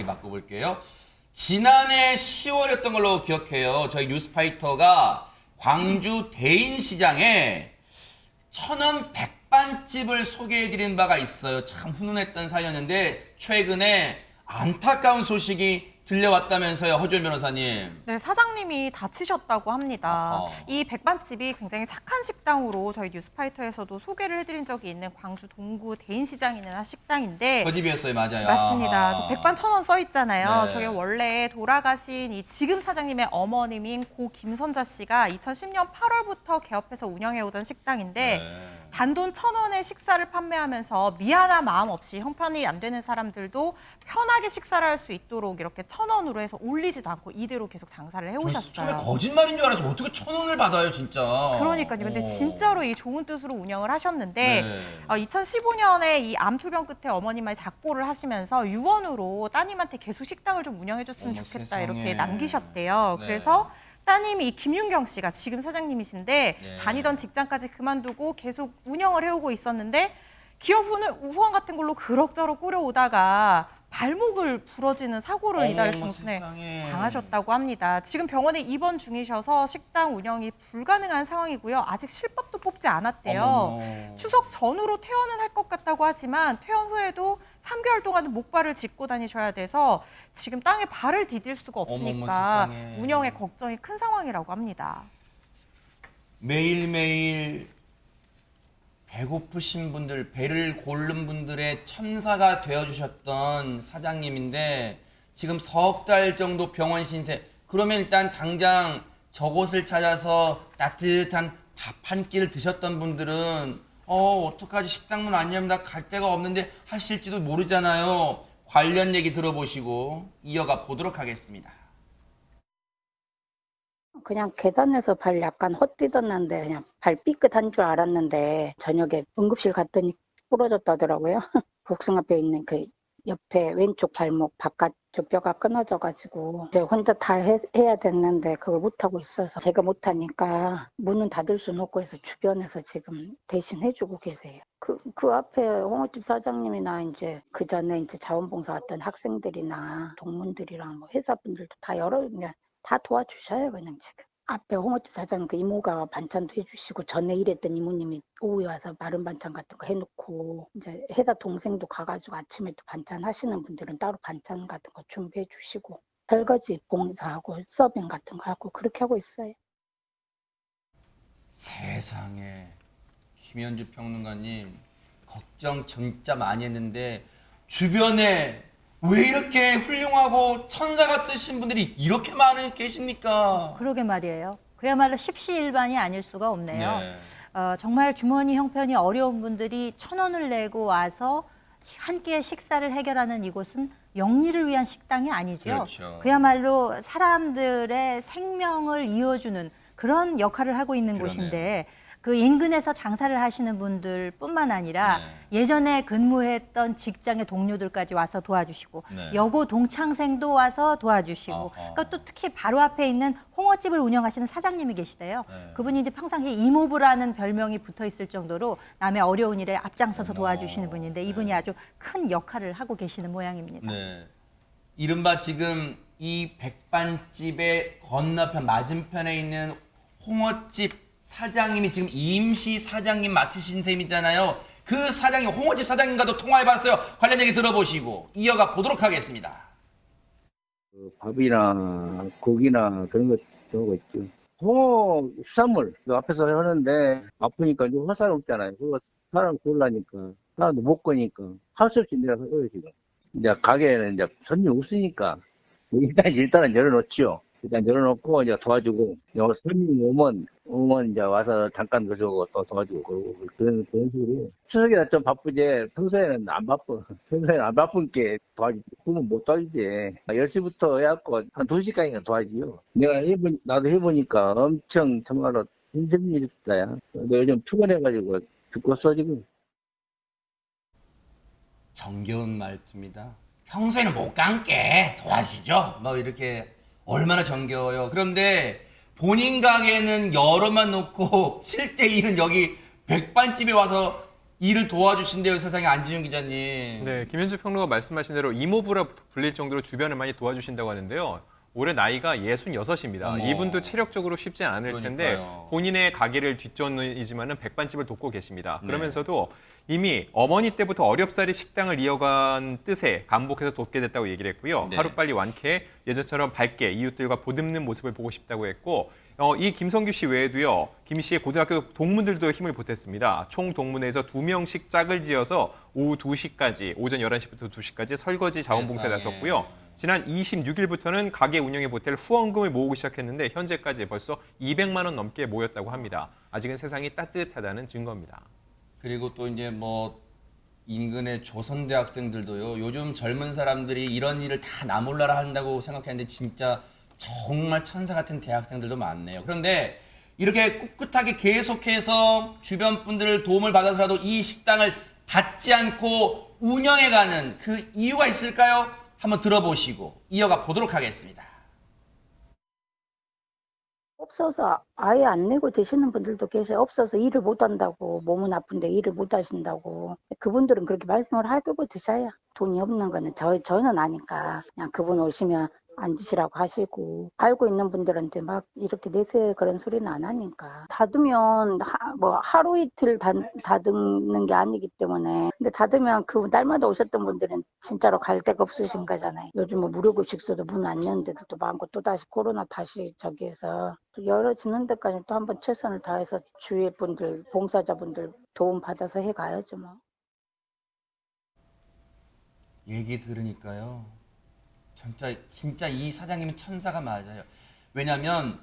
이야기 바꿔볼게요. 지난해 10월이었던 걸로 기억해요. 저희 뉴스파이터가 광주 대인시장에 1,000원 백반집을 소개해드린 바가 있어요. 참 훈훈했던 사연인데 최근에 안타까운 소식이 들려왔다면서요, 허준 변호사님. 네, 사장님이 다치셨다고 합니다. 어허. 이 백반집이 굉장히 착한 식당으로 저희 뉴스파이터에서도 소개를 해드린 적이 있는 광주 동구 대인시장에 있는 한 식당인데 그 집이었어요, 맞아요. 맞습니다. 아하. 저 백반 1,000원 써 있잖아요. 네. 저게 원래 돌아가신 이 지금 사장님의 어머님인 고 김선자 씨가 2010년 8월부터 개업해서 운영해오던 식당인데 네. 단돈 1,000원의 식사를 판매하면서 미안한 마음 없이 형편이 안 되는 사람들도 편하게 식사를 할 수 있도록 이렇게 1,000원으로 해서 올리지도 않고 이대로 계속 장사를 처음에 해오셨어요. 거짓말인 줄 알아서 어떻게 1,000원을 받아요, 진짜. 그러니까요. 근데 진짜로 이 좋은 뜻으로 운영을 하셨는데 네. 2015년에 이 암투병 끝에 어머님이 작고를 하시면서 유언으로 따님한테 계속 식당을 좀 운영해줬으면 어머, 좋겠다 세상에. 이렇게 남기셨대요. 네. 그래서 따님이 이 김윤경 씨가 지금 사장님이신데 네. 다니던 직장까지 그만두고 계속 운영을 해오고 있었는데 기업 후원 같은 걸로 그럭저럭 꾸려오다가 발목을 부러지는 사고를 이달 어머, 중순에 세상에. 당하셨다고 합니다. 지금 병원에 입원 중이셔서 식당 운영이 불가능한 상황이고요. 아직 실밥도 뽑지 않았대요. 어머. 추석 전후로 퇴원은 할 것 같다고 하지만 퇴원 후에도 3개월 동안은 목발을 짚고 다니셔야 돼서 지금 땅에 발을 디딜 수가 없으니까 어머머, 세상에. 운영에 걱정이 큰 상황이라고 합니다. 매일매일 배고프신 분들, 배를 고른 분들의 천사가 되어주셨던 사장님인데 지금 석 달 정도 병원 신세. 그러면 일단 당장 저곳을 찾아서 따뜻한 밥 한 끼를 드셨던 분들은 어떡하지, 식당 문 안 열면 나 갈 데가 없는데 하실지도 모르잖아요. 관련 얘기 들어보시고 이어가 보도록 하겠습니다. 그냥 계단에서 발 약간 헛디뎠는데 그냥 발 삐끗한 줄 알았는데 저녁에 응급실 갔더니 부러졌다더라고요. 복숭아뼈 있는 그 옆에 왼쪽 발목 바깥쪽 뼈가 끊어져가지고 이제 혼자 다 해야 됐는데 그걸 못하고 있어서 제가 못하니까 문은 닫을 수는 없고 해서 주변에서 지금 대신 해주고 계세요. 그 앞에 홍어집 사장님이나 이제 그 전에 이제 자원봉사 왔던 학생들이나 동문들이랑 뭐 회사분들도 다 그냥 다 도와주셔요, 그냥 지금. 앞에 홍어집 사장 그 이모가 반찬도 해주시고 전에 일했던 이모님이 오후에 와서 마른 반찬 같은 거 해놓고 이제 회사 동생도 가가지고 아침에 또 반찬 하시는 분들은 따로 반찬 같은 거 준비해 주시고 설거지 봉사하고 서빙 같은 거 하고 그렇게 하고 있어요. 세상에, 김현주 평론가님 걱정 진짜 많이 했는데 주변에 왜 이렇게 훌륭하고 천사 같으신 분들이 이렇게 많이 계십니까? 그러게 말이에요. 그야말로 십시일반이 아닐 수가 없네요. 네. 정말 주머니 형편이 어려운 분들이 1,000원을 내고 와서 한 끼의 식사를 해결하는 이곳은 영리를 위한 식당이 아니죠. 그렇죠. 그야말로 사람들의 생명을 이어주는 그런 역할을 하고 있는 그러네요. 곳인데 그 인근에서 장사를 하시는 분들뿐만 아니라 네. 예전에 근무했던 직장의 동료들까지 와서 도와주시고 네. 여고 동창생도 와서 도와주시고 어허. 그러니까 또 특히 바로 앞에 있는 홍어집을 운영하시는 사장님이 계시대요. 네. 그분이 이제 평상시에 이모부라는 별명이 붙어 있을 정도로 남의 어려운 일에 앞장서서 도와주시는 분인데 이분이 네. 아주 큰 역할을 하고 계시는 모양입니다. 네. 이른바 지금 이 백반집의 건너편 맞은편에 있는 홍어집 사장님이 지금 임시 사장님 맡으신 셈이잖아요. 그 사장님, 홍어집 사장님과도 통화해봤어요. 관련 얘기 들어보시고 이어가 보도록 하겠습니다. 밥이나 고기나 그런 거 들어오고 있죠. 홍어 수산물 그 앞에서 하는데 아프니까 좀 화살 없잖아요. 그거 사람 구우려니까 사람도 못 거니까 할 수 없이 내가 그래요 지금. 이제 가게에는 이제 손님 없으니까 일단은 열어놓죠. 일단 열어놓고 이제 도와주고 손님 오면 이제 와서 잠깐 그러고 또 도와주고 그런 식으로. 추석이라 좀 바쁘지 평소에는 안 바빠. 평소에는 안 바쁜 게 도와주지. 그러면 못 도와주지. 10시부터 해갖고 한 2시까지는 도와주요. 나도 해보니까 엄청 정말로 힘든 일이다. 요즘 피곤해가지고 죽겠어 지금. 정겨운 말투입니다. 평소에는 못 감게 도와주죠. 뭐 이렇게 얼마나 정겨워요. 그런데 본인 가게는 열어만 놓고 실제 일은 여기 백반집에 와서 일을 도와주신대요, 세상에. 안지윤 기자님. 네, 김현주 평론가 말씀하신 대로 이모부라 불릴 정도로 주변을 많이 도와주신다고 하는데요. 올해 나이가 66입니다. 어머. 이분도 체력적으로 쉽지 않을 텐데 그러니까요. 본인의 가게를 뒷전이지만은 백반집을 돕고 계십니다. 네. 그러면서도 이미 어머니 때부터 어렵사리 식당을 이어간 뜻에 감복해서 돕게 됐다고 얘기를 했고요. 네. 하루빨리 완쾌해 예전처럼 밝게 이웃들과 보듬는 모습을 보고 싶다고 했고 이 김성규 씨 외에도요. 김 씨의 고등학교 동문들도 힘을 보탰습니다. 총 동문회에서 2명씩 짝을 지어서 오후 2시까지, 오전 11시부터 2시까지 설거지 자원봉사에 세상에. 나섰고요. 지난 26일부터는 가게 운영에 보탤 후원금을 모으기 시작했는데 현재까지 벌써 200만 원 넘게 모였다고 합니다. 아직은 세상이 따뜻하다는 증거입니다. 그리고 또 이제 뭐 인근의 조선대 학생들도요. 요즘 젊은 사람들이 이런 일을 다 나 몰라라 한다고 생각했는데 진짜 정말 천사 같은 대학생들도 많네요. 그런데 이렇게 꿋꿋하게 계속해서 주변 분들을 도움을 받아서라도 이 식당을 닫지 않고 운영해가는 그 이유가 있을까요? 한번 들어보시고 이어가 보도록 하겠습니다. 없어서 아예 안 내고 드시는 분들도 계세요. 없어서 일을 못 한다고, 몸은 아픈데 일을 못 하신다고. 그분들은 그렇게 말씀을 하고 드셔야. 돈이 없는 거는 저는 아니까 그냥 그분 오시면 앉으시라고 하시고, 알고 있는 분들한테 막 이렇게 내세 그런 소리는 안 하니까. 닫으면 뭐 하루 이틀 닫는 게 아니기 때문에. 근데 닫으면 그 날마다 오셨던 분들은 진짜로 갈 데가 없으신 거잖아요. 요즘 뭐 무료급식소도 문 안 여는 데도 많고, 또 다시 코로나 다시 저기해서 또 열어지는 데까지 또 한번 최선을 다해서 주위의 분들, 봉사자분들 도움 받아서 해가야죠 뭐. 얘기 들으니까요. 진짜 이 사장님은 천사가 맞아요. 왜냐면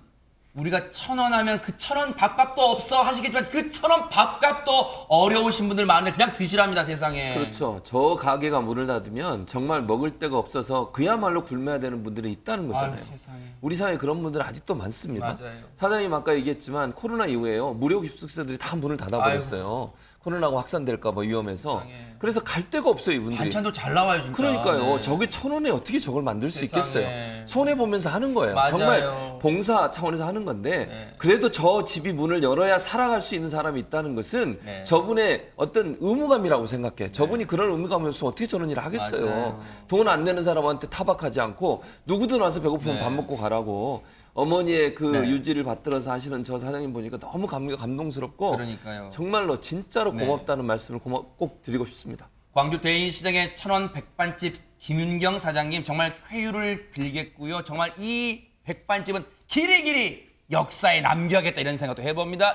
우리가 1,000원 하면 그 1,000원 밥값도 없어 하시겠지만 그 1,000원 밥값도 어려우신 분들 많은데 그냥 드시랍니다, 세상에. 그렇죠. 저 가게가 문을 닫으면 정말 먹을 데가 없어서 그야말로 굶어야 되는 분들이 있다는 거잖아요. 아유, 세상에. 우리 사회에 그런 분들 아직도 많습니다. 맞아요. 사장님 아까 얘기했지만 코로나 이후에요. 무료 급식소들이 다 문을 닫아버렸어요. 코로나가 확산될까 봐 위험해서. 세상에. 그래서 갈 데가 없어요, 이분들이. 반찬도 잘 나와요, 진짜. 그러니까요. 네. 저게 1,000원에 어떻게 저걸 만들 수 세상에. 있겠어요. 손해 보면서 하는 거예요. 맞아요. 정말 봉사 차원에서 하는 건데 네. 그래도 저 집이 문을 열어야 살아갈 수 있는 사람이 있다는 것은 네. 저분의 어떤 의무감이라고 생각해. 저분이 그런 의무감이 없으면 어떻게 저런 일을 하겠어요. 맞아요. 돈 안 내는 사람한테 타박하지 않고 누구든 와서 배고프면 네. 밥 먹고 가라고 어머니의 그 네. 유지를 받들어서 하시는 저 사장님 보니까 너무 감동스럽고 그러니까요. 정말로 진짜로 네. 고맙다는 말씀을 꼭 드리고 싶습니다. 광주 대인시장의 1,000원 백반집 김윤경 사장님 정말 쾌유를 빌겠고요. 정말 이 백반집은 길이길이 역사에 남겨야겠다 이런 생각도 해봅니다.